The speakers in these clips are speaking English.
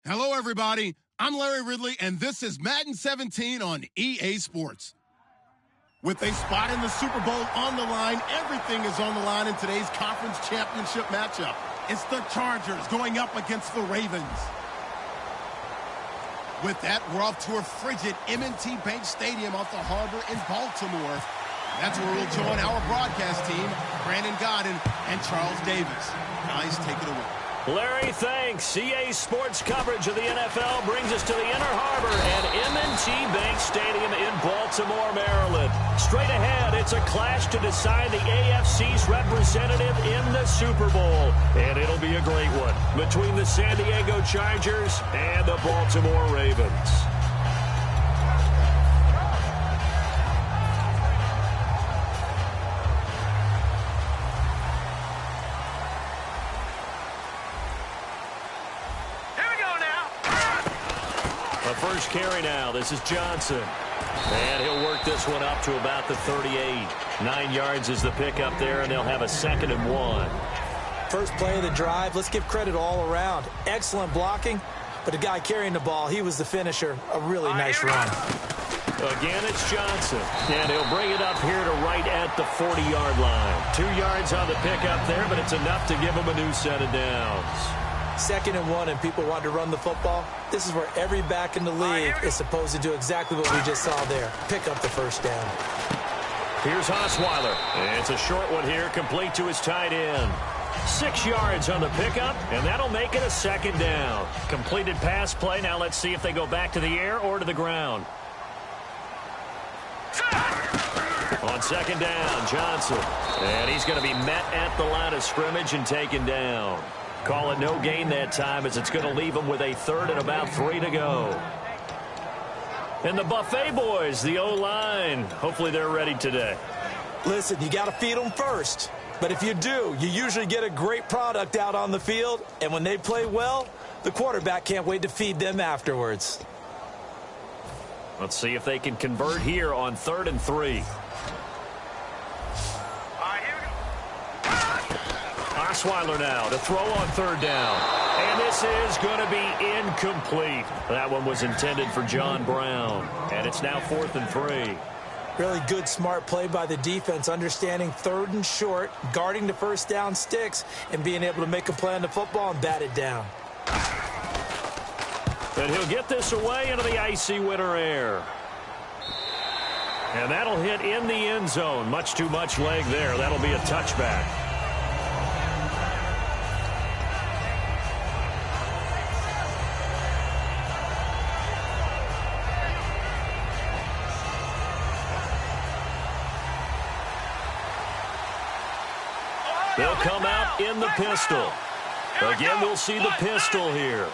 Hello, everybody. I'm Larry Ridley, and this is Madden 17 on EA Sports. With a spot in the Super Bowl on the line, everything is on the line in today's conference championship matchup. It's the Chargers going up against the Ravens. With that, we're off to a frigid M&T Bank Stadium off the harbor in Baltimore. That's where we'll join our broadcast team, Brandon Godden and Charles Davis. Guys, take it away. Larry, thanks. EA Sports coverage of the NFL brings us to the Inner Harbor at M&T Bank Stadium in Baltimore, Maryland. Straight ahead, it's a clash to decide the AFC's representative in the Super Bowl. And it'll be a great one between the San Diego Chargers and the Baltimore Ravens. First carry now. This is Johnson. And he'll work this one up to about the 38. 9 yards is the pickup there, and they'll have a 2nd and 1. First play of the drive. Let's give credit all around. Excellent blocking, but the guy carrying the ball, he was the finisher. A really nice run. Again, it's Johnson. And he'll bring it up here to right at the 40-yard line. 2 yards on the pickup there, but it's enough to give him a new set of downs. 2nd and 1, and people want to run the football. This is where every back in the league is supposed to do exactly what we just saw there. Pick up the first down. Here's Osweiler. It's a short one here, complete to his tight end. 6 yards on the pickup, and that'll make it a 2nd down. Completed pass play. Now let's see if they go back to the air or to the ground. On 2nd down, Johnson. And he's going to be met at the line of scrimmage and taken down. Call it no gain that time, as it's going to leave him with a 3rd and about 3 to go. And the Buffet boys, the O-line, hopefully they're ready today. Listen, you got to feed them first. But if you do, you usually get a great product out on the field. And when they play well, the quarterback can't wait to feed them afterwards. Let's see if they can convert here on 3rd and 3. Osweiler now to throw on 3rd down. And this is going to be incomplete. That one was intended for John Brown. And it's now 4th and 3. Really good, smart play by the defense, understanding 3rd and short, guarding the first down sticks, and being able to make a play on the football and bat it down. And he'll get this away into the icy winter air. And that'll hit in the end zone. Much too much leg there. That'll be a touchback. They'll come out in the pistol. Again, we'll see the pistol here.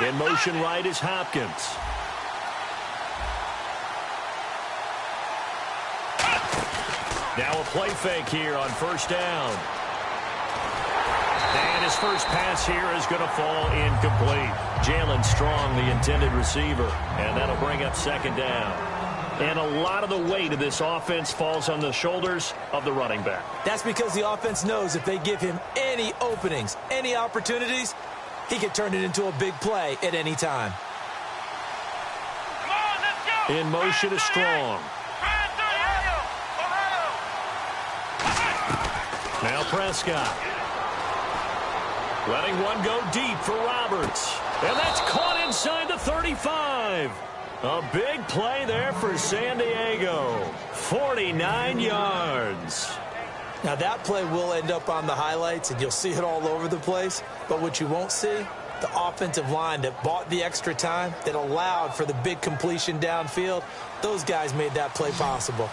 In motion right is Hopkins. Now a play fake here on 1st down. And his first pass here is going to fall incomplete. Jalen Strong, the intended receiver. And that'll bring up 2nd down. And a lot of the weight of this offense falls on the shoulders of the running back. That's because the offense knows if they give him any openings, any opportunities, he can turn it into a big play at any time. In motion is Strong. Now Prescott. Letting one go deep for Roberts. And that's caught inside the 35. A big play there for San Diego. 49 yards. Now that play will end up on the highlights, and you'll see it all over the place. But what you won't see, the offensive line that bought the extra time, that allowed for the big completion downfield, those guys made that play possible.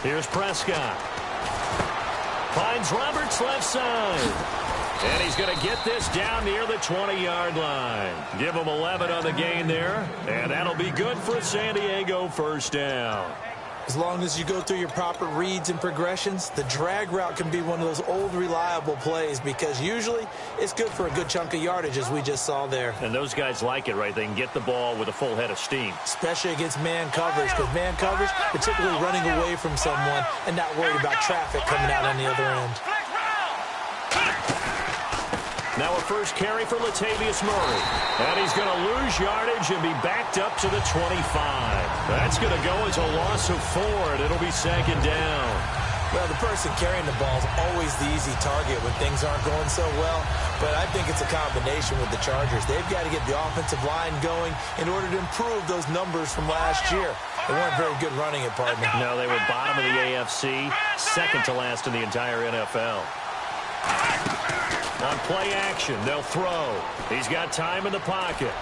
Here's Prescott. Finds Roberts left side. And he's going to get this down near the 20-yard line. Give him 11 on the gain there. And that'll be good for San Diego 1st down. As long as you go through your proper reads and progressions, the drag route can be one of those old reliable plays because usually it's good for a good chunk of yardage, as we just saw there. And those guys like it, right? They can get the ball with a full head of steam. Especially against man coverage, because man coverage, they're typically running away from someone and not worried about traffic coming out on the other end. Now a first carry for Latavius Murray. And he's going to lose yardage and be backed up to the 25. That's going to go as a loss of 4, and it'll be second down. Well, the person carrying the ball is always the easy target when things aren't going so well. But I think it's a combination with the Chargers. They've got to get the offensive line going in order to improve those numbers from last year. They weren't very good running it, pardon me. No, they were bottom of the AFC, second to last in the entire NFL. On play action, they'll throw. He's got time in the pocket.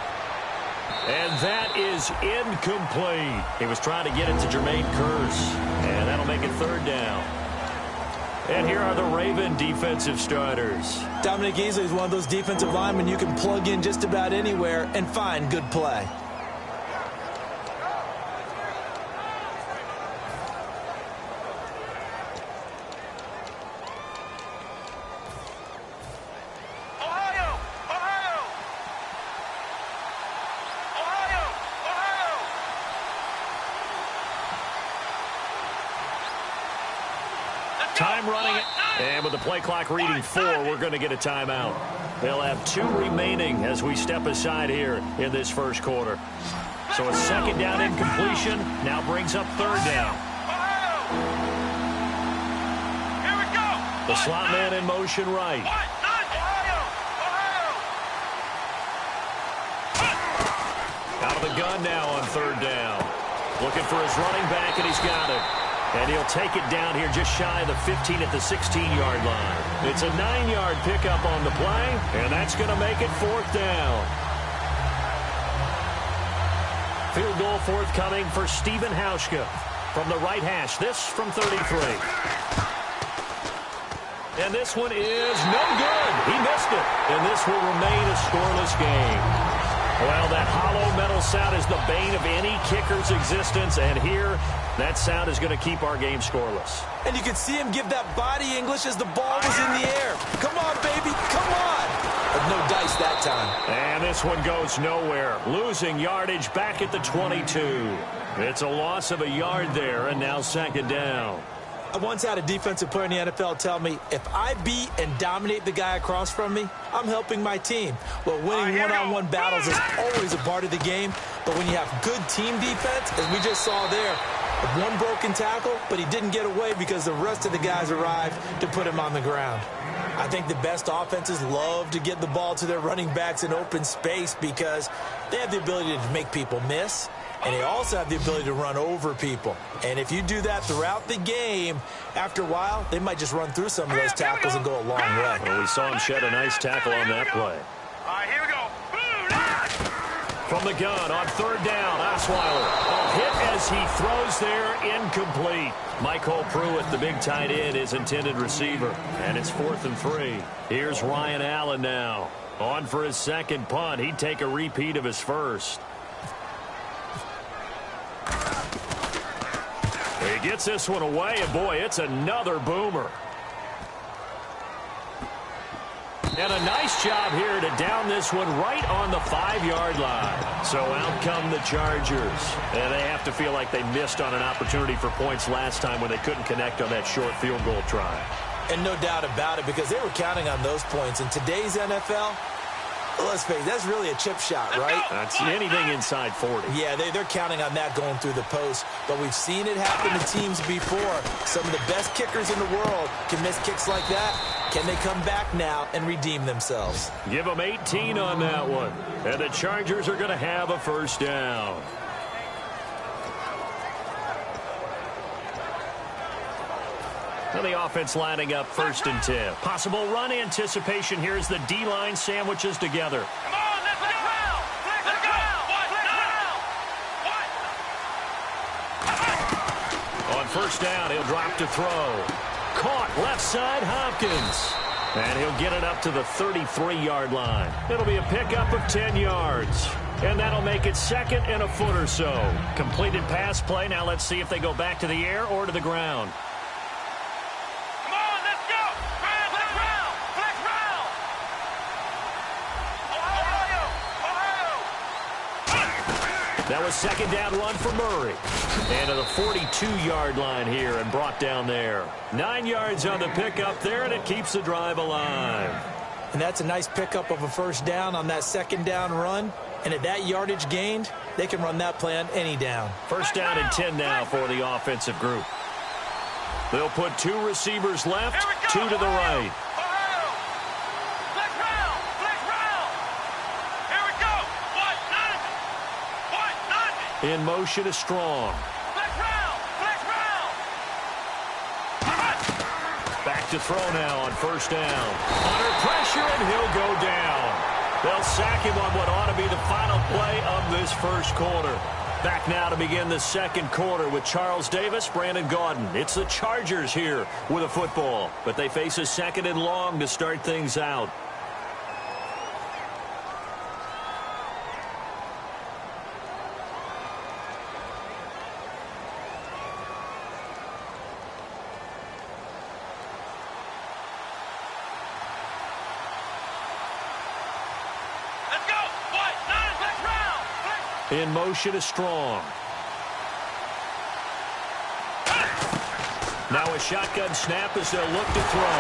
And that is incomplete. He was trying to get it to Jermaine Kearse. And that'll make it third down. And here are the Raven defensive starters. Dominic Easley is one of those defensive linemen you can plug in just about anywhere and find good play. Time running it. And with the play clock reading 4, we're going to get a timeout. They'll have 2 remaining as we step aside here in this first quarter. So a second down incompletion now brings up third down. Here we go. The slot man in motion right. Out of the gun now on third down. Looking for his running back, and he's got it. And he'll take it down here just shy of the 15 at the 16-yard line. It's a 9-yard pickup on the play, and that's going to make it fourth down. Field goal forthcoming for Stephen Hauschka from the right hash. This from 33. And this one is no good. He missed it. And this will remain a scoreless game. Well, that hollow metal sound is the bane of any kicker's existence, and here, that sound is going to keep our game scoreless. And you can see him give that body English as the ball was in the air. Come on, baby, come on. But no dice that time. And this one goes nowhere. Losing yardage back at the 22. It's a loss of a yard there, and now second down. I once had a defensive player in the NFL tell me, if I beat and dominate the guy across from me, I'm helping my team. Well, winning one-on-one battles is always a part of the game, but when you have good team defense, as we just saw there, one broken tackle, but he didn't get away because the rest of the guys arrived to put him on the ground. I think the best offenses love to get the ball to their running backs in open space because they have the ability to make people miss, and they also have the ability to run over people. And if you do that throughout the game, after a while, they might just run through some of those tackles and go a long way. Well, we saw him shed a nice tackle on that play. All right, here we go. From the gun on third down, Osweiler. A hit as he throws there, incomplete. Michael Pruitt, the big tight end, is intended receiver. And it's 4th and 3. Here's Ryan Allen now. On for his second punt. He'd take a repeat of his first. He gets this one away, and boy, it's another boomer. And a nice job here to down this one right on the 5-yard line. So out come the Chargers. And they have to feel like they missed on an opportunity for points last time when they couldn't connect on that short field goal try. And no doubt about it, because they were counting on those points. In today's NFL, let's face it, that's really a chip shot, right? That's anything inside 40. Yeah, they're counting on that going through the post. But we've seen it happen to teams before. Some of the best kickers in the world can miss kicks like that. Can they come back now and redeem themselves? Give them 18 on that one. And the Chargers are going to have a first down. And the offense lining up 1st and 10. Possible run anticipation here as the D-line sandwiches together. Come on, let's go. Let's go. On first down, he'll drop to throw. Caught left side, Hopkins. And he'll get it up to the 33-yard line. It'll be a pickup of 10 yards. And that'll make it second and a foot or so. Completed pass play. Now let's see if they go back to the air or to the ground. Come on, let's go. Flex round. Flex round. Ohio. That was second down run for Murray. And to the 42-yard line here and brought down there. 9 yards on the pickup there, and it keeps the drive alive. And that's a nice pickup of a first down on that second down run. And at that yardage gained, they can run that play on any down. First down and 10 now for the offensive group. They'll put 2 receivers left, 2 to the right. Flex round. Flex round. Here we go. What? Nothing. In motion is Strong. Flex round. Flex round. Back to throw now on first down. Under pressure, and he'll go down. They'll sack him on what ought to be the final play of this first quarter. Back now to begin the second quarter with Charles Davis, Brandon Gaudin. It's the Chargers here with a football, but they face a second and long to start things out. In motion is Strong. Now a shotgun snap as they'll look to throw.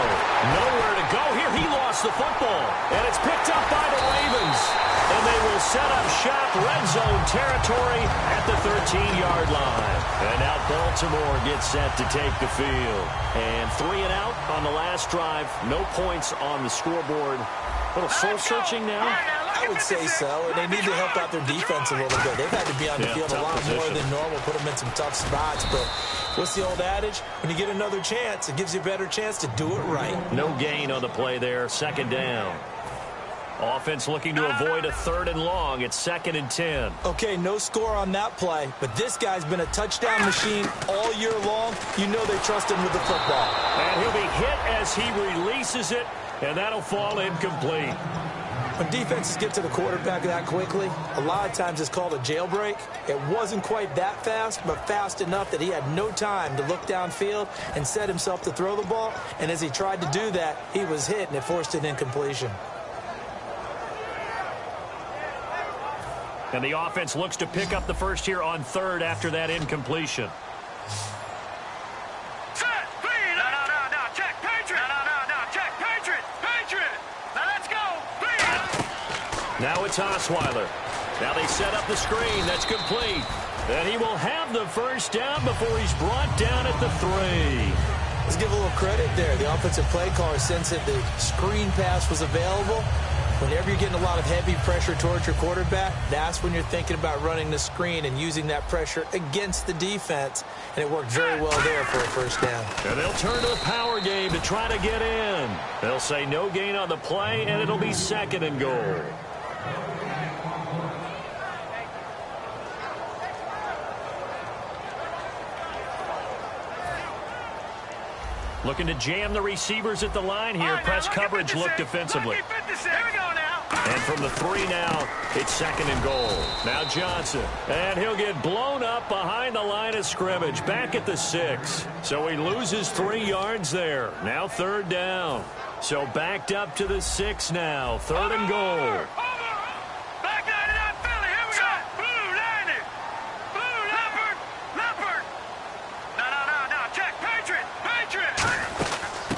Nowhere to go here. He lost the football. And it's picked up by the Ravens. And they will set up shop, red zone territory at the 13-yard line. And now Baltimore gets set to take the field. And 3 and out on the last drive. No points on the scoreboard. A little soul-searching now. I would say so, and they need to help out their defense a little bit. They've had to be on the field a lot more than normal, put them in some tough spots. But what's the old adage? When you get another chance, it gives you a better chance to do it right. No gain on the play there, second down. Offense looking to avoid a third and long. It's second and 10. Okay, no score on that play, but this guy's been a touchdown machine all year long. You know they trust him with the football. And he'll be hit as he releases it, and that'll fall incomplete. When defenses get to the quarterback that quickly, a lot of times it's called a jailbreak. It wasn't quite that fast, but fast enough that he had no time to look downfield and set himself to throw the ball. And as he tried to do that, he was hit, and it forced an incompletion. And the offense looks to pick up the first here on third after that incompletion. Now it's Osweiler. Now they set up the screen. That's complete. And he will have the first down before he's brought down at the 3. Let's give a little credit there. The offensive play caller sensed that the screen pass was available. Whenever you're getting a lot of heavy pressure towards your quarterback, that's when you're thinking about running the screen and using that pressure against the defense. And it worked very well there for a first down. And they'll turn to the power game to try to get in. They'll say no gain on the play, and it'll be second and goal. Looking to jam the receivers at the line here. Press coverage look defensively. And from the 3 now, it's second and goal. Now Johnson. And he'll get blown up behind the line of scrimmage. Back at the 6. So he loses 3 yards there. Now third down. So backed up to the 6 now. Third and goal.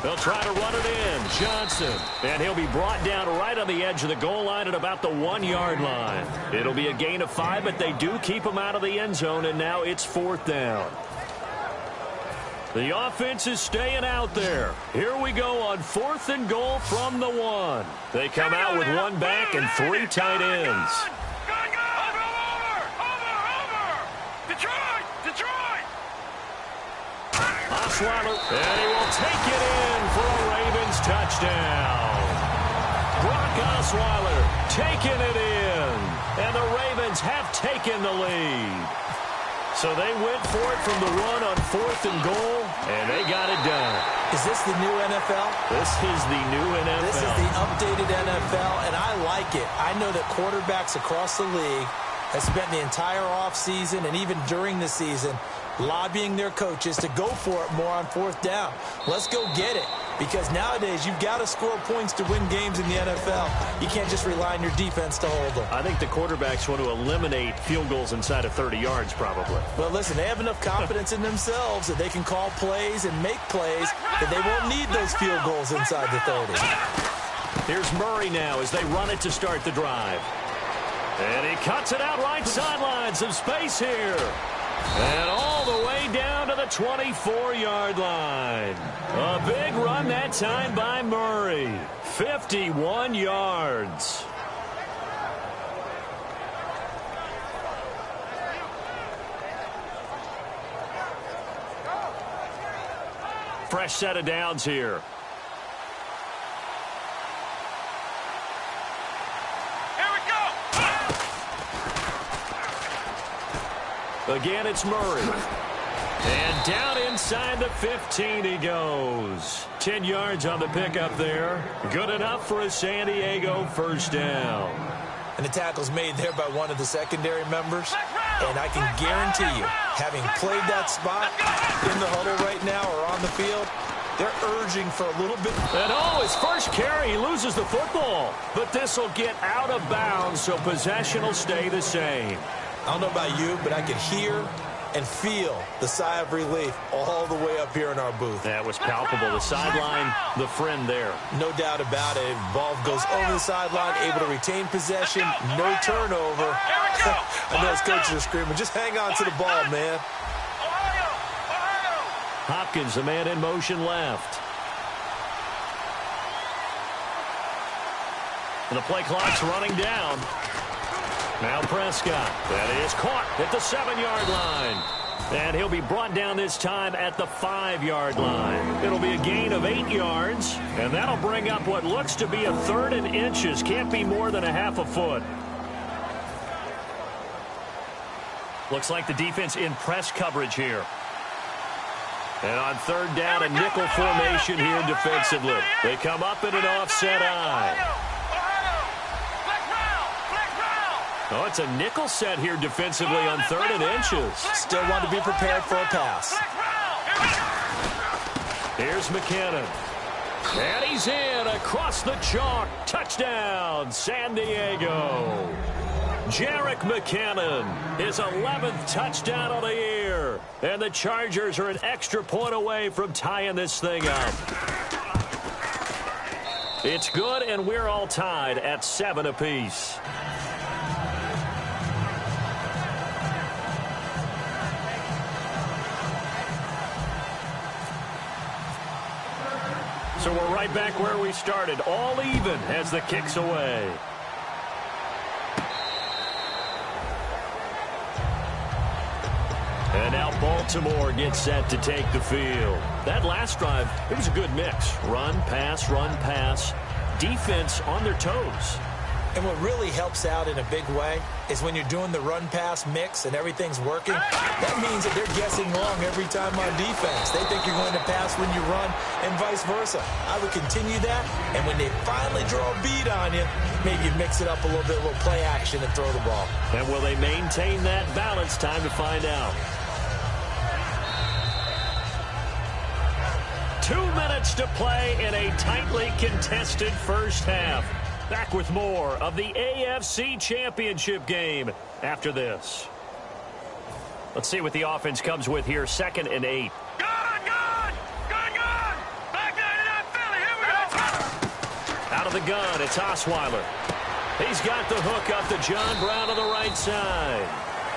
They'll try to run it in. Johnson. And he'll be brought down right on the edge of the goal line at about the 1-yard line. It'll be a gain of 5, but they do keep him out of the end zone, and now it's fourth down. The offense is staying out there. Here we go on fourth and goal from the 1. They come out with 1 back and 3 tight ends. Osweiler, and he will take it in for a Ravens touchdown. Brock Osweiler taking it in, and the Ravens have taken the lead. So they went for it from the 1 on 4th and goal, and they got it done. Is this the new NFL? This is the new NFL. This is the updated NFL, and I like it. I know that quarterbacks across the league have spent the entire offseason and even during the season lobbying their coaches to go for it more on 4th down. Let's go get it. Because nowadays, you've got to score points to win games in the NFL. You can't just rely on your defense to hold them. I think the quarterbacks want to eliminate field goals inside of 30 yards, probably. Well, listen, they have enough confidence in themselves that they can call plays and make plays that they won't need those field goals inside the 30. Here's Murray now as they run it to start the drive. And he cuts it out right sideline. Some space here. And all the way down to the 24-yard line. A big run that time by Murray. 51 yards. Fresh set of downs here. Again, it's Murray. And down inside the 15 he goes. 10 yards on the pickup there. Good enough for a San Diego first down. And the tackle's made there by one of the secondary members. And I can guarantee you, having played that spot in the huddle right now or on the field, they're urging for a little bit. And his first carry, he loses the football. But this will get out of bounds, so possession will stay the same. I don't know about you, but I can hear and feel the sigh of relief all the way up here in our booth. That was palpable. The sideline, the friend there. No doubt about it. Ball goes over the sideline, able to retain possession, no turnover. I know his coaches are screaming, just hang on to the ball, man. Hopkins, the man in motion left. And the play clock's running down. Now Prescott. That is caught at the 7-yard line. And he'll be brought down this time at the 5-yard line. It'll be a gain of 8 yards. And that'll bring up what looks to be a 3rd and inches. Can't be more than a half a foot. Looks like the defense in press coverage here. And on 3rd down, a nickel formation here defensively. They come up in an offset eye. Oh, it's a nickel set here defensively on 3rd and inches. Still want to be prepared for a pass. Here's McKinnon. And he's in across the chalk. Touchdown, San Diego. Jerick McKinnon, his 11th touchdown of the year. And the Chargers are an extra point away from tying this thing up. It's good, and we're all tied at 7 apiece. So we're right back where we started, all even as the kick's away. And now Baltimore gets set to take the field. That last drive, it was a good mix. Run, pass, defense on their toes. And what really helps out in a big way is when you're doing the run-pass mix and everything's working, that means that they're guessing wrong every time on defense. They think you're going to pass when you run and vice versa. I would continue that, and when they finally draw a bead on you, maybe you mix it up a little bit, a little play action and throw the ball. And will they maintain that balance? Time to find out. 2 minutes to play in a tightly contested first half. Back with more of the AFC Championship game after this. Let's see what the offense comes with here. 2nd and 8. Good! Back to Philly, here we go! Out of the gun, it's Osweiler. He's got the hook up to John Brown on the right side.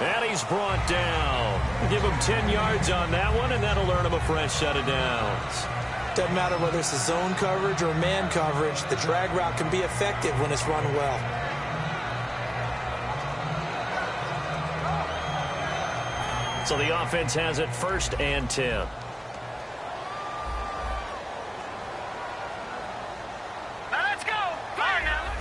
And he's brought down. Give him 10 yards on that one, and that'll earn him a fresh set of downs. Doesn't matter whether it's a zone coverage or man coverage, the drag route can be effective when it's run well. So the offense has it 1st and 10. Let's go! Fire now!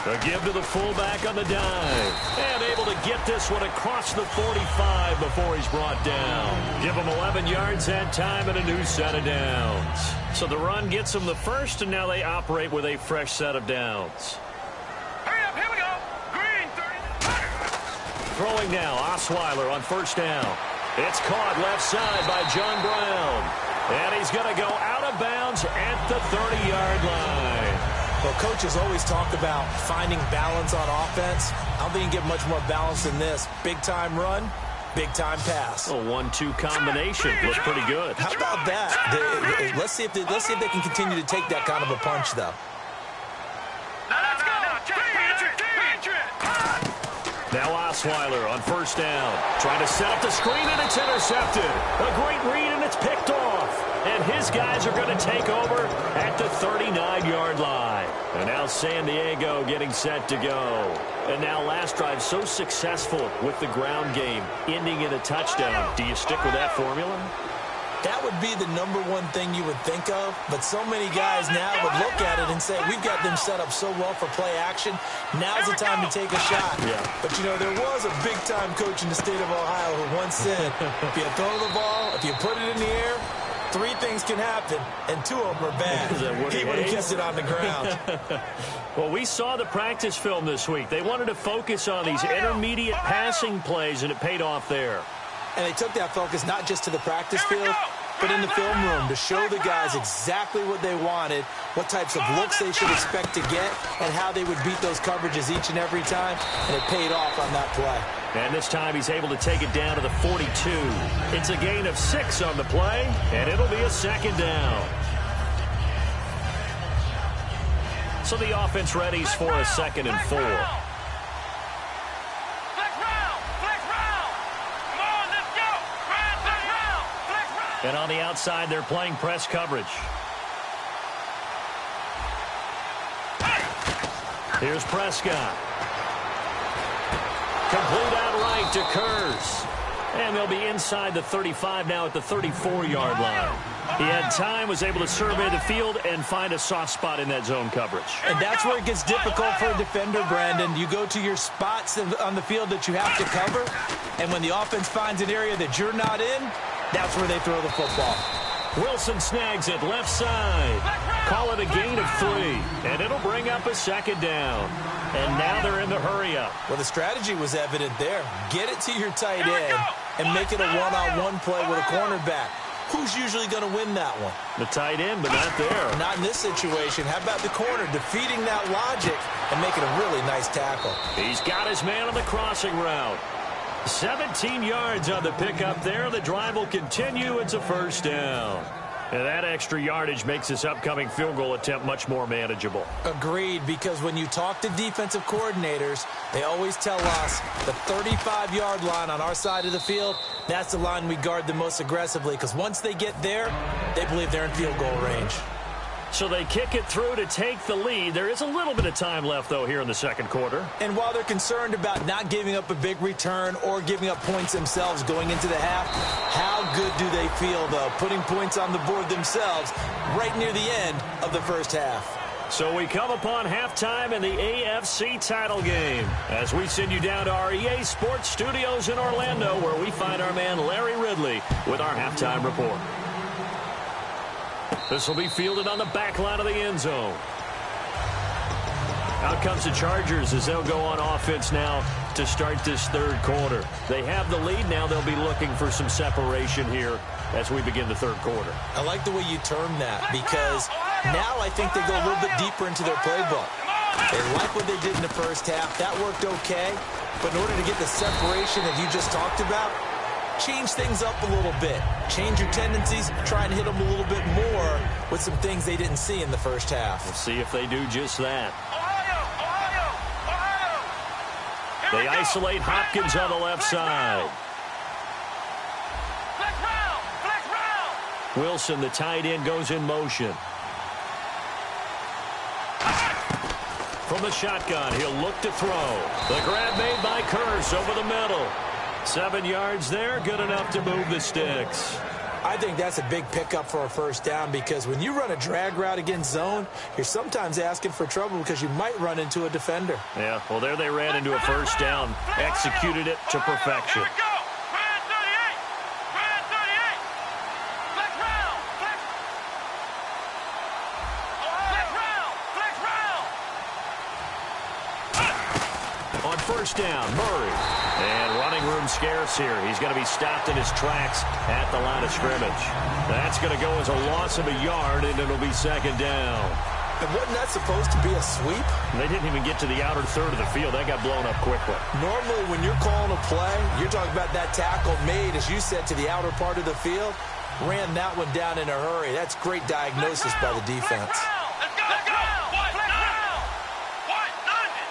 Good! A give to the fullback on the dive. And able to get this one across the 45 before he's brought down. Give him 11 yards that time and a new set of downs. So the run gets them the first, and now they operate with a fresh set of downs. Hurry up, here we go. Green, 30. Throwing now, Osweiler on first down. It's caught left side by John Brown. And he's going to go out of bounds at the 30-yard line. Well, coaches always talk about finding balance on offense. I don't think you can get much more balance than this. Big-time run, big-time pass. A 1-2 combination. Looks pretty good. How about that? Let's see if they can continue to take that kind of a punch, though. Let's go. Now Osweiler on first down. Trying to set up the screen, and it's intercepted. A great read, and it's picked off. And his guys are going to take over at the 39-yard line. And now San Diego getting set to go. And now last drive so successful with the ground game, ending in a touchdown. Do you stick with that formula? That would be the number one thing you would think of, but so many guys now would look at it and say, we've got them set up so well for play action. Now's the time to take a shot. Yeah. But, you know, there was a big-time coach in the state of Ohio who once said, if you throw the ball, if you put it in the air, 3 things can happen, and 2 of them are bad. He would have kept it on the ground. Well, we saw the practice film this week. They wanted to focus on these intermediate passing plays, and it paid off there. And they took that focus not just to the practice field, but in the film room to show the guys exactly what they wanted, what types of looks they should expect to get, and how they would beat those coverages each and every time, and it paid off on that play. And this time he's able to take it down to the 42. It's a gain of 6 on the play, and it'll be a second down. So the offense readies for a 2nd and 4. And on the outside, they're playing press coverage. Here's Prescott. Complete outright to Kurz. And they'll be inside the 35 now at the 34-yard line. He had time, was able to survey the field and find a soft spot in that zone coverage. And that's where it gets difficult for a defender, Brandon. You go to your spots on the field that you have to cover, and when the offense finds an area that you're not in, that's where they throw the football. Wilson snags it left side. Call it a gain of 3, and it'll bring up a 2nd down. And now they're in the hurry-up. Well, the strategy was evident there. Get it to your tight end and make it a one-on-one play with a cornerback. Who's usually going to win that one? The tight end, but not there. Not in this situation. How about the corner defeating that logic and making a really nice tackle? He's got his man on the crossing route. 17 yards on the pickup there. The drive will continue. It's a first down. And that extra yardage makes this upcoming field goal attempt much more manageable. Agreed, because when you talk to defensive coordinators, they always tell us the 35-yard line on our side of the field, that's the line we guard the most aggressively, because once they get there, they believe they're in field goal range. So they kick it through to take the lead. There is a little bit of time left, though, here in the second quarter. And while they're concerned about not giving up a big return or giving up points themselves going into the half, how good do they feel, though, putting points on the board themselves right near the end of the first half? So we come upon halftime in the AFC title game as we send you down to our EA Sports Studios in Orlando, where we find our man Larry Ridley with our halftime report. This will be fielded on the back line of the end zone. Out comes the Chargers as they'll go on offense now to start this third quarter. They have the lead now. They'll be looking for some separation here as we begin the third quarter. I like the way you term that, because now I think they go a little bit deeper into their playbook. They like what they did in the first half. That worked okay. But in order to get the separation that you just talked about, change things up a little bit. Change your tendencies. Try and hit them a little bit more with some things they didn't see in the first half. We'll see if they do just that. They isolate Hopkins on the left side. Wilson, the tight end, goes in motion. From the shotgun, he'll look to throw. The grab made by Kurz over the middle. 7 yards there, good enough to move the sticks. I think that's a big pickup for a first down because when you run a drag route against zone, you're sometimes asking for trouble because you might run into a defender. Yeah, well, there they ran into a first down, executed it to perfection. Here we go. Brand 38. Brand 38. Flex round. Flex. Flex round. Flex round. On first down, Murray. And running room scarce here. He's going to be stopped in his tracks at the line of scrimmage. That's going to go as a loss of a yard, and it'll be second down. And wasn't that supposed to be a sweep? They didn't even get to the outer third of the field. That got blown up quickly. Normally, when you're calling a play, you're talking about that tackle made, as you said, to the outer part of the field. Ran that one down in a hurry. That's great diagnosis by the defense. Let's go. Let's go. What? Flex round. What? Nothing.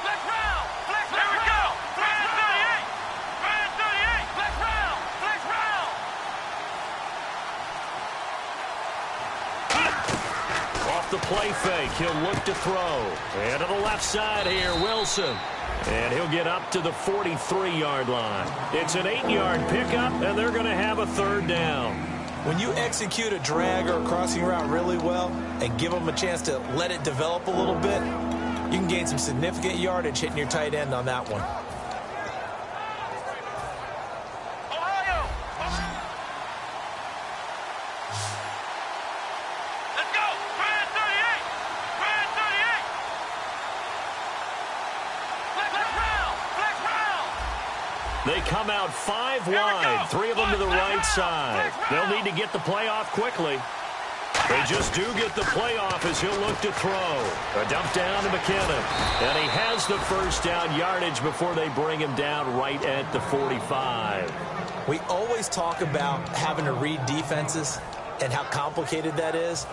Flex round. Flex. Here we go. Brand 38. Brand 38. Flex round. Flex round. Off the play fake, he'll look to throw. And to the left side here, Wilson. And he'll get up to the 43-yard line. It's an 8-yard pickup, and they're going to have a third down. When you execute a drag or a crossing route really well and give them a chance to let it develop a little bit, you can gain some significant yardage hitting your tight end on that one. Ohio. Let's go. Brand 38. Brand 38. Flex round. Flex round. They come out 5 wide, 3 of them to the right side. They'll need to get the play off quickly. They just do get the play off as he'll look to throw. A dump down to McKinnon. And he has the first down yardage before they bring him down right at the 45. We always talk about having to read defenses and how complicated that is.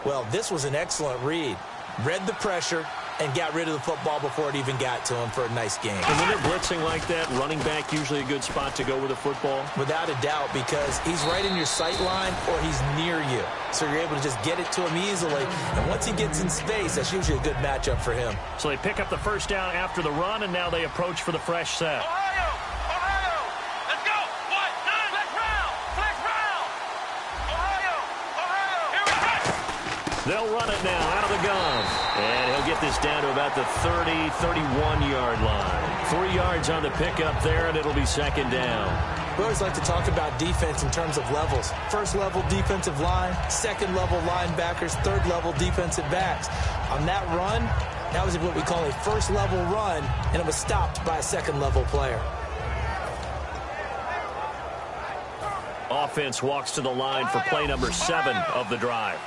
Well, this was an excellent read. Read the pressure and got rid of the football before it even got to him for a nice game. And when they're blitzing like that, running back usually a good spot to go with the football? Without a doubt, because he's right in your sight line or he's near you. So you're able to just get it to him easily. And once he gets in space, that's usually a good matchup for him. So they pick up the first down after the run, and now they approach for the fresh set. Ohio. Ohio. Let's go. What? None. Flex round. Flex round. Ohio. Ohio. Here we go. They'll run it now out of the gun. And he'll get this down to about the 30, 31-yard line. 3 yards on the pickup there, and it'll be second down. We always like to talk about defense in terms of levels. First level defensive line, second level linebackers, third level defensive backs. On that run, that was what we call a first level run, and it was stopped by a second level player. Offense walks to the line for play number 7 of the drive.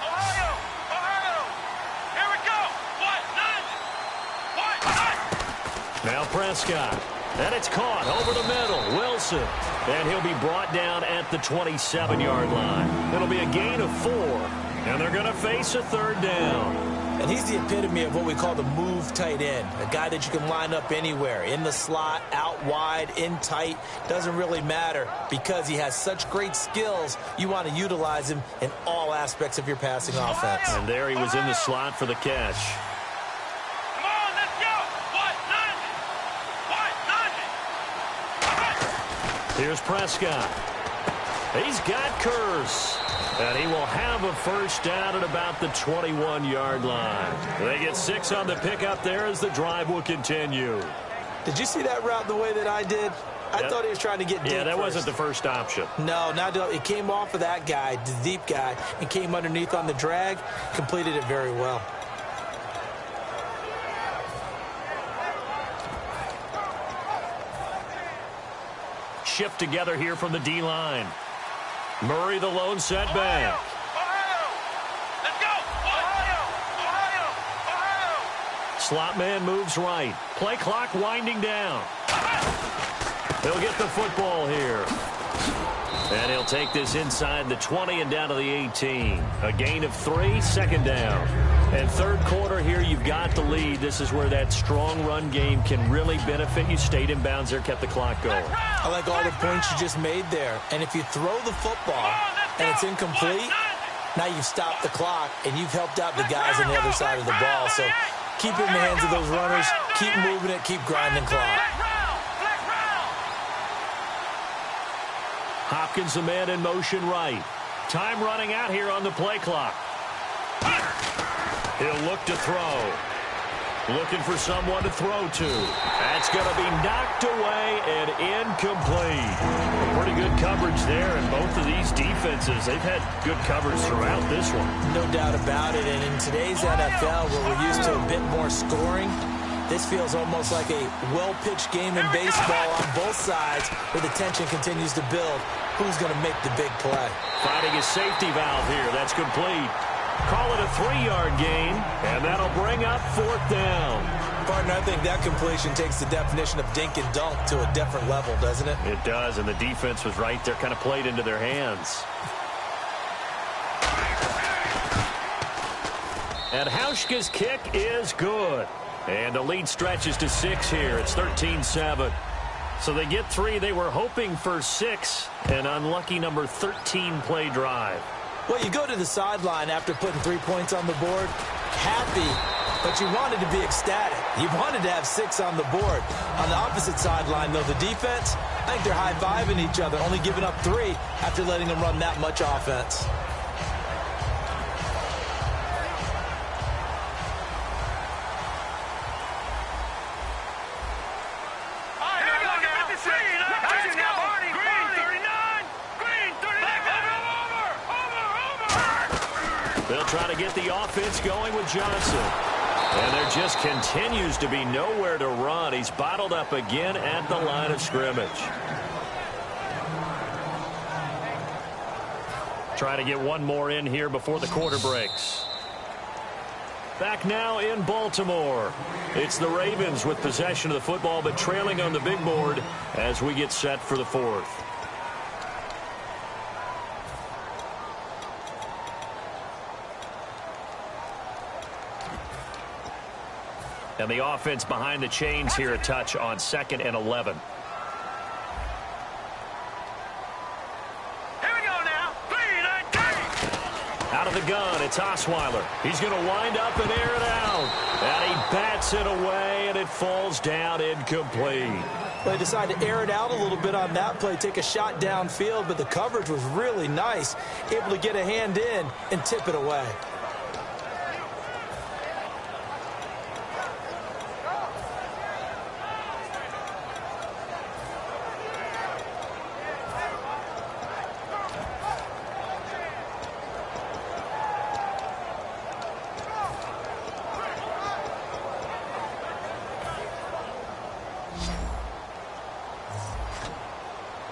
Ohio. Ohio. Here we go. What? None. What? None. Now Prescott. And it's caught over the middle. Wilson. And he'll be brought down at the 27-yard line. It'll be a gain of 4. And they're going to face a third down. And he's the epitome of what we call the move tight end. A guy that you can line up anywhere. In the slot, out wide, in tight. Doesn't really matter because he has such great skills. You want to utilize him in all aspects of your passing offense. And there he was in the slot for the catch. Come on, let's go. What? Nothing. What? Nothing. Here's Prescott. He's got Curse. And he will have a first down at about the 21-yard line. They get 6 on the pickup there as the drive will continue. Did you see that route the way that I did? I thought he was trying to get deep. Yeah, that first. wasn't the first option. No, it came off of that guy, the deep guy, and came underneath on the drag, completed it very well. Shift together here from the D-line. Murray, the lone setback. Ohio. Let's go. Ohio. Ohio. Ohio. Slot man moves right. Play clock winding down. He'll get the football here. And he'll take this inside the 20 and down to the 18. A gain of 3, second down. And third quarter here, you've got the lead. This is where that strong run game can really benefit you. Stayed in bounds there, kept the clock going. I like all the points you just made there. And if you throw the football and it's incomplete, now you've stopped the clock and you've helped out the guys on the other side of the ball. So keep it in the hands of those runners. Keep moving it. Keep grinding clock. Hopkins, the man in motion right. Time running out here on the play clock. He'll look to throw. Looking for someone to throw to. That's going to be knocked away and incomplete. Pretty good coverage there, and both of these defenses, they've had good coverage throughout this one. No doubt about it, and in today's NFL, where we're used to a bit more scoring, this feels almost like a well-pitched game in baseball on both sides where the tension continues to build. Who's going to make the big play? Finding a safety valve here. That's complete. Call it a 3-yard gain, and that'll bring up 4th down. Partner, I think that completion takes the definition of dink and dunk to a different level, doesn't it? It does, and the defense was right there, kind of played into their hands. And Hauschka's kick is good. And the lead stretches to 6 here. It's 13-7. So they get 3. They were hoping for 6. An unlucky number 13 play drive. Well, you go to the sideline after putting 3 points on the board, happy, but you wanted to be ecstatic. You wanted to have 6 on the board. On the opposite sideline, though, the defense, I think they're high-fiving each other, only giving up 3 after letting them run that much offense. They'll try to get the offense going with Johnson. And there just continues to be nowhere to run. He's bottled up again at the line of scrimmage. Trying to get one more in here before the quarter breaks. Back now in Baltimore. It's the Ravens with possession of the football, but trailing on the big board as we get set for the 4th. And the offense behind the chains here a touch on 2nd and 11. Here we go now. 3-19. Out of the gun, it's Osweiler. He's going to wind up and air it out. And he bats it away, and it falls down incomplete. Well, they decided to air it out a little bit on that play, take a shot downfield, but the coverage was really nice. Able to get a hand in and tip it away.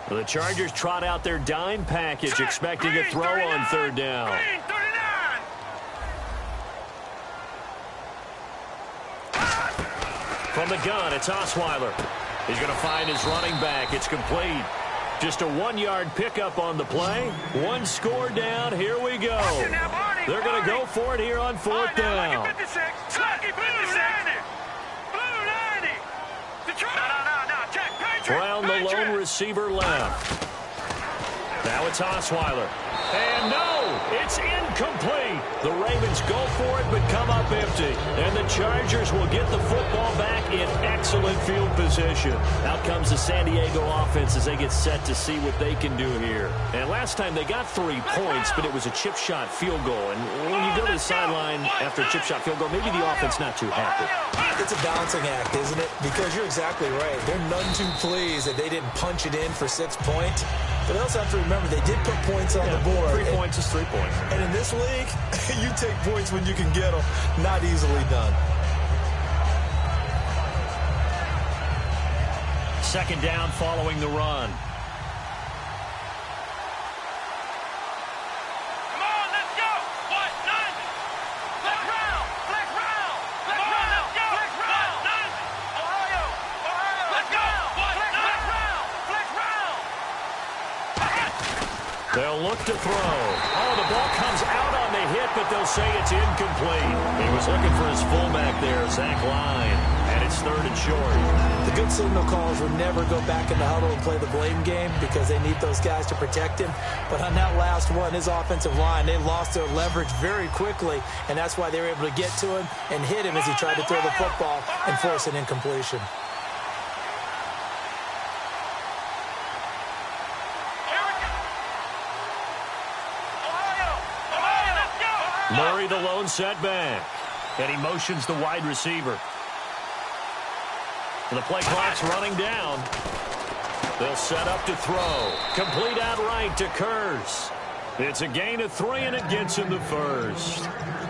The Chargers trot out their dime package, expecting a throw on 3rd down. From the gun, it's Osweiler. He's going to find his running back. It's complete. Just a 1-yard pickup on the play. 1 score down. Here we go. They're going to go for it here on 4th down. Brown, the lone receiver, left. Now it's Osweiler. And no, it's incomplete. The Ravens go for it, but come up empty. And the Chargers will get the football back in excellent field position. Out comes the San Diego offense as they get set to see what they can do here. And last time they got 3 points, but it was a chip shot field goal. And when you go to the sideline after a chip shot field goal, maybe the offense not too happy. It's a balancing act, isn't it? Because you're exactly right. They're none too pleased that they didn't punch it in for 6 points. But they also have to remember they did put points on the board. 3 points is 3 points. And in this league, you take points when you can get them. Not easily done. 2nd down following the run. Come on, let's go. What? 9. Flex round. Flex round. Flex round. Let's go. Flex round. 9. Ohio. Let's go. What? Flex round. Flex round. They'll look to throw. Oh, the ball comes out on the hit, but they'll say it's incomplete. He was looking for his fullback there, Zach Line, and it's 3rd and short. The good signal calls will never go back in the huddle and play the blame game because they need those guys to protect him. But on that last one, his offensive line, they lost their leverage very quickly, and that's why they were able to get to him and hit him as he tried to throw the football and force an incompletion. Here we go. Murray the lone setback. And he motions the wide receiver. The play clock's running down. They'll set up to throw. Complete outright to Kurz. It's a gain of 3, and it gets him the first.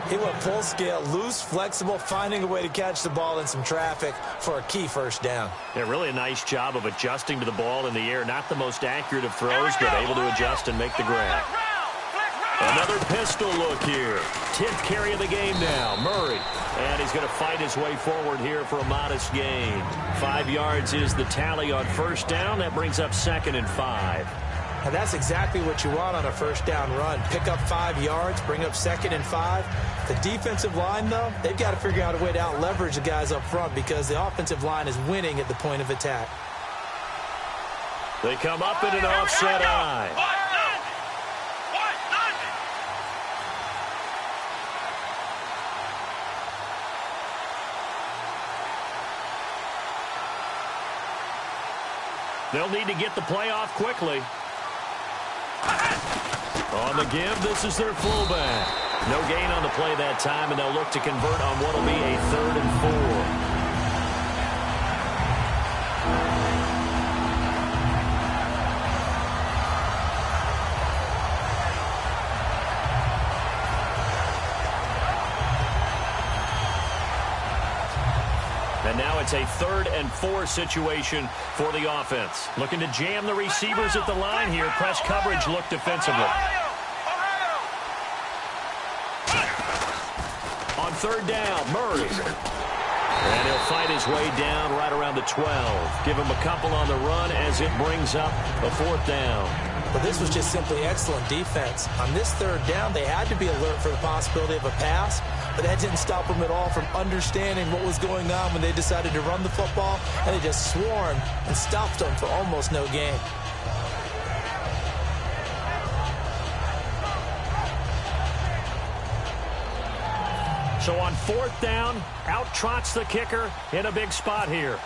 He went full scale, loose, flexible, finding a way to catch the ball in some traffic for a key first down. Yeah, really a nice job of adjusting to the ball in the air. Not the most accurate of throws, but able to adjust and make the grab. Another pistol look here. 10th carry of the game now. Murray. And he's going to fight his way forward here for a modest gain. 5 yards is the tally on first down. That brings up 2nd and 5. And that's exactly what you want on a first down run. Pick up 5 yards, bring up 2nd and 5. The defensive line, though, they've got to figure out a way to out-leverage the guys up front because the offensive line is winning at the point of attack. They come up in an offset eye. They'll need to get the play off quickly. On the give, this is their fullback. No gain on the play that time, and they'll look to convert on what will be a 3rd and 4. And now it's a 3rd and 4 situation for the offense. Looking to jam the receivers at the line here. Press coverage look defensively. On 3rd down, Murray. And he'll fight his way down right around the 12. Give him a couple on the run as it brings up a 4th down. But this was just simply excellent defense. On this 3rd down, they had to be alert for the possibility of a pass, but that didn't stop them at all from understanding what was going on when they decided to run the football, and they just swarmed and stopped them for almost no gain. So on 4th down, out trots the kicker in a big spot here.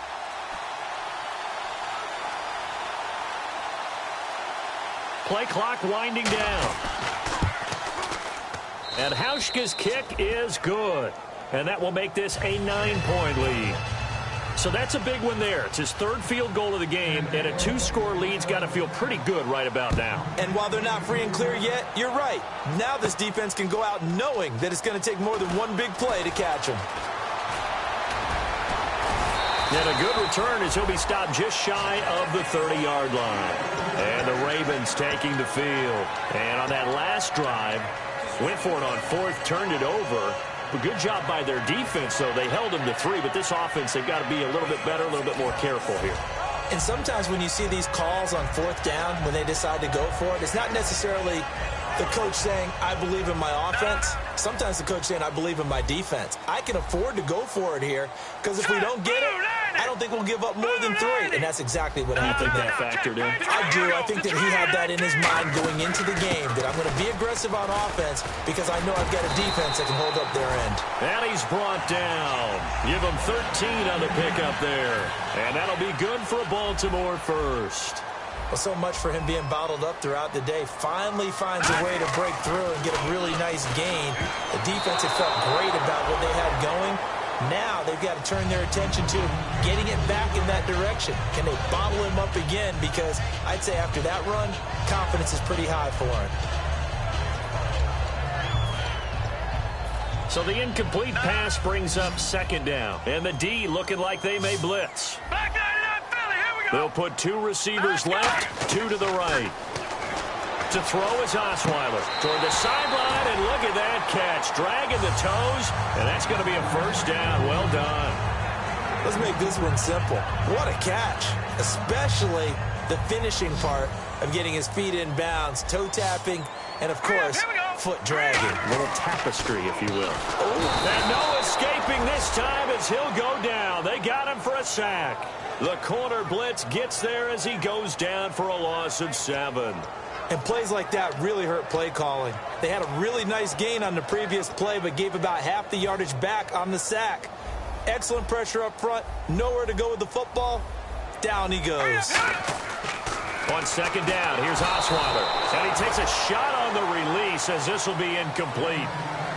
Play clock winding down. And Hauschka's kick is good. And that will make this a 9-point lead. So that's a big one there. It's his 3rd field goal of the game, and a 2-score lead's got to feel pretty good right about now. And while they're not free and clear yet, you're right. Now this defense can go out knowing that it's going to take more than one big play to catch them. And a good return as he'll be stopped just shy of the 30-yard line. And the Ravens taking the field. And on that last drive, went for it on 4th, turned it over. A good job by their defense, though. They held them to 3, but this offense, they've got to be a little bit better, a little bit more careful here. And sometimes when you see these calls on 4th down, when they decide to go for it, it's not necessarily the coach saying, I believe in my offense. Sometimes the coach saying, I believe in my defense. I can afford to go for it here because if we don't get it, I don't think we'll give up more than 3. And that's exactly what happened there. That factored in? I do. I think that he had that in his mind going into the game, that I'm going to be aggressive on offense because I know I've got a defense that can hold up their end. And he's brought down. Give him 13 on the pickup there. And that'll be good for a Baltimore first. Well, so much for him being bottled up throughout the day. Finally finds a way to break through and get a really nice gain. The defense had felt great about what they had going. Now they've got to turn their attention to getting it back in that direction. Can they bottle him up again? Because I'd say after that run, confidence is pretty high for him. So the incomplete pass brings up 2nd down. And the D looking like they may blitz. They'll put 2 receivers left, 2 to the right. To throw is Osweiler toward the sideline, and look at that catch. Dragging the toes, and that's going to be a 1st down. Well done. Let's make this one simple. What a catch, especially the finishing part of getting his feet in bounds, toe tapping, and, of course, foot dragging. A little tapestry, if you will. And no escaping this time as he'll go down. They got him for a sack. The corner blitz gets there as he goes down for a loss of 7. And plays like that really hurt play calling. They had a really nice gain on the previous play, but gave about half the yardage back on the sack. Excellent pressure up front. Nowhere to go with the football. Down he goes. On 2nd down, here's Osweiler. And he takes a shot on the release as this will be incomplete.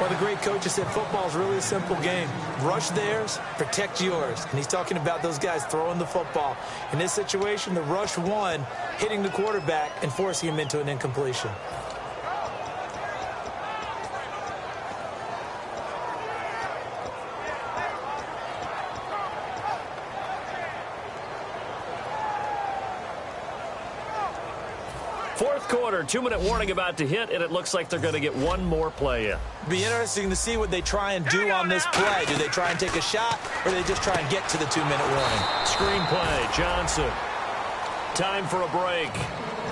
Well, the great coach has said football is really a simple game. Rush theirs, protect yours. And he's talking about those guys throwing the football. In this situation, the rush won, hitting the quarterback and forcing him into an incompletion. Fourth quarter, 2-minute warning about to hit, and it looks like they're going to get one more play in. Be interesting to see what they try and do on this play. Do they try and take a shot, or do they just try and get to the 2-minute warning? Screenplay, Johnson. Time for a break.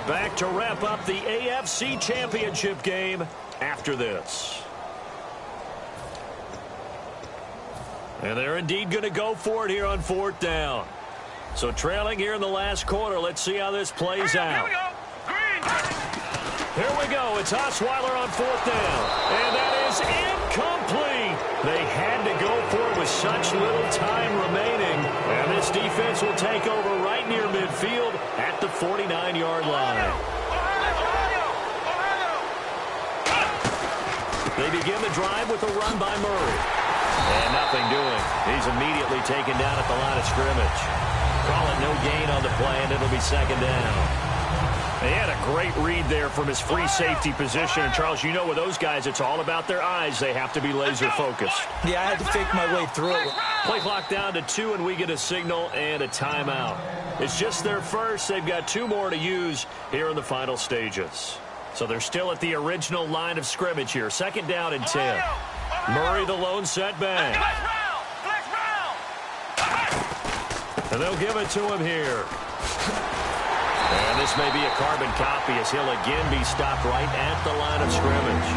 Back to wrap up the AFC Championship game after this. And they're indeed going to go for it here on fourth down. So trailing here in the last quarter, let's see how this plays out. Here we go. It's Osweiler on fourth down. And that is incomplete. They had to go for it with such little time remaining. And this defense will take over right near midfield at the 49-yard line. They begin the drive with a run by Murray. And nothing doing. He's immediately taken down at the line of scrimmage. Call it no gain on the play, and it'll be second down. They had a great read there from his free safety position. And, Charles, you know with those guys, it's all about their eyes. They have to be laser-focused. Yeah, I had to fake my way through it. Play clock down to 2, and we get a signal and a timeout. It's just their first. They've got 2 more to use here in the final stages. So they're still at the original line of scrimmage here. Second down and 10. Murray, the lone setback. And they'll give it to him here. And this may be a carbon copy as he'll again be stopped right at the line of scrimmage.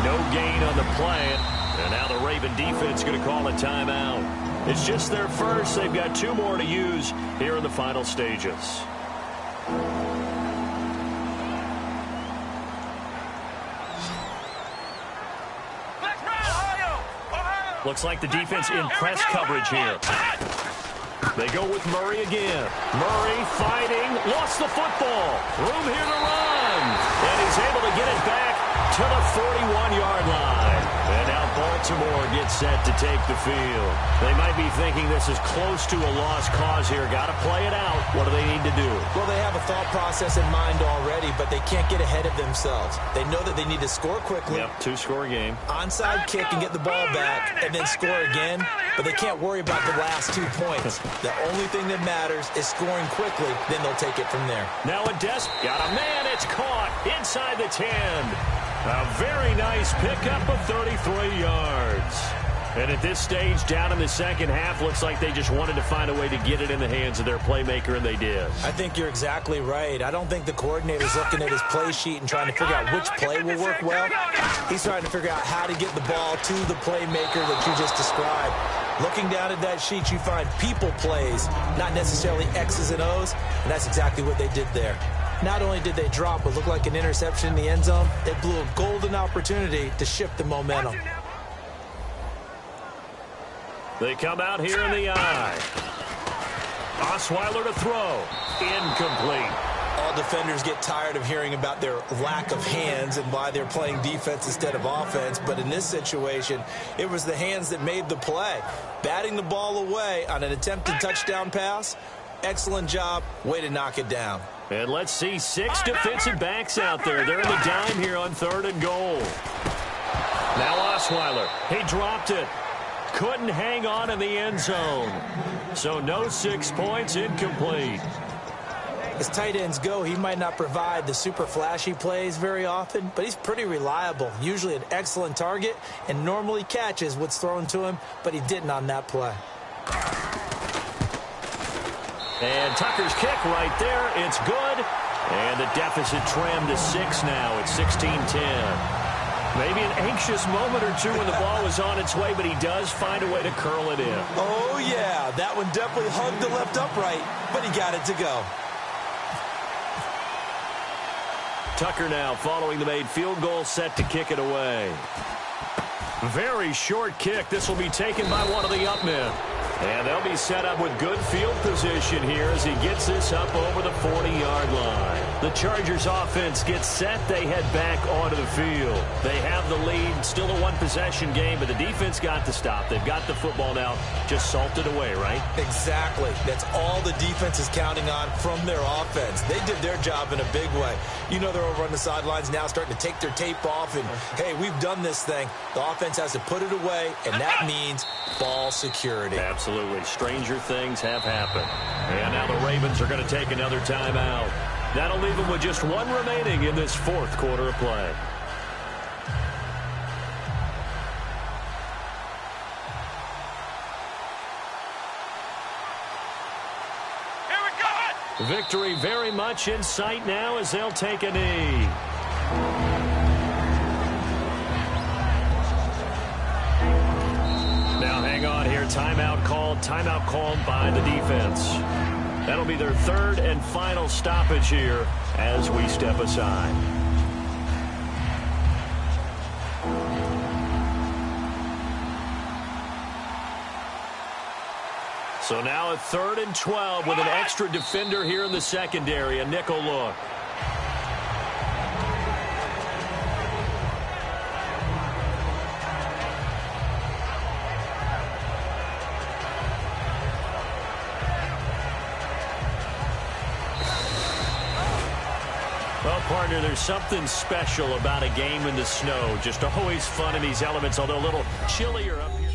No gain on the play. And now the Raven defense going to call a timeout. It's just their first. They've got 2 more to use here in the final stages. Looks like the defense in press coverage here. They go with Murray again. Murray fighting, lost the football. Room here to run. And he's able to get it back to the 41-yard line. And now Baltimore gets set to take the field. They might be thinking this is close to a lost cause here. Got to play it out. What do they need to do? Well, they have a thought process in mind already, but they can't get ahead of themselves. They know that they need to score quickly. Yep, 2-score game. Onside kick and get the ball back and then score again. But they can't worry about the last 2 points. The only thing that matters is scoring quickly. Then they'll take it from there. Now a got a man. It's caught inside the 10. A very nice pickup of 33 yards. And at this stage, down in the second half, looks like they just wanted to find a way to get it in the hands of their playmaker, and they did. I think you're exactly right. I don't think the coordinator's looking at his play sheet and trying to figure out which play will work well. He's trying to figure out how to get the ball to the playmaker that you just described. Looking down at that sheet, you find people plays, not necessarily X's and O's, and that's exactly what they did there. Not only did they drop what looked like an interception in the end zone, they blew a golden opportunity to shift the momentum. They come out here in the eye. Osweiler to throw. Incomplete. All defenders get tired of hearing about their lack of hands and why they're playing defense instead of offense. But in this situation, it was the hands that made the play. Batting the ball away on an attempted touchdown pass. Excellent job. Way to knock it down. And let's see 6 defensive backs out there. They're in the dime here on 3rd and goal. Now Osweiler. He dropped it. Couldn't hang on in the end zone. So no 6 points, incomplete. As tight ends go, he might not provide the super flashy plays very often, but he's pretty reliable. Usually an excellent target and normally catches what's thrown to him, but he didn't on that play. And Tucker's kick right there. It's good. And the deficit trimmed to 6 now. It's 16-10. Maybe an anxious moment or two when the ball was on its way, but he does find a way to curl it in. Oh, yeah. That one definitely hugged the left upright, but he got it to go. Tucker now following the made field goal, set to kick it away. Very short kick. This will be taken by one of the up men. And they'll be set up with good field position here as he gets this up over the 40-yard line. The Chargers offense gets set. They head back onto the field. They have the lead. Still a one-possession game, but the defense got to stop. They've got the football now. Just salted away, right? Exactly. That's all the defense is counting on from their offense. They did their job in a big way. You know they're over on the sidelines now starting to take their tape off, and, hey, we've done this thing. The offense has to put it away, and that means ball security. Absolutely. Stranger things have happened. And now the Ravens are going to take another timeout. That'll leave them with just one remaining in this fourth quarter of play. Here we go. Victory very much in sight now as they'll take a knee. Now hang on here. Timeout called by the defense. That'll be their third and final stoppage here as we step aside. So now a 3rd and 12 with an extra defender here in the secondary, a nickel look. Well, partner, there's something special about a game in the snow. Just always fun in these elements, although a little chillier up here.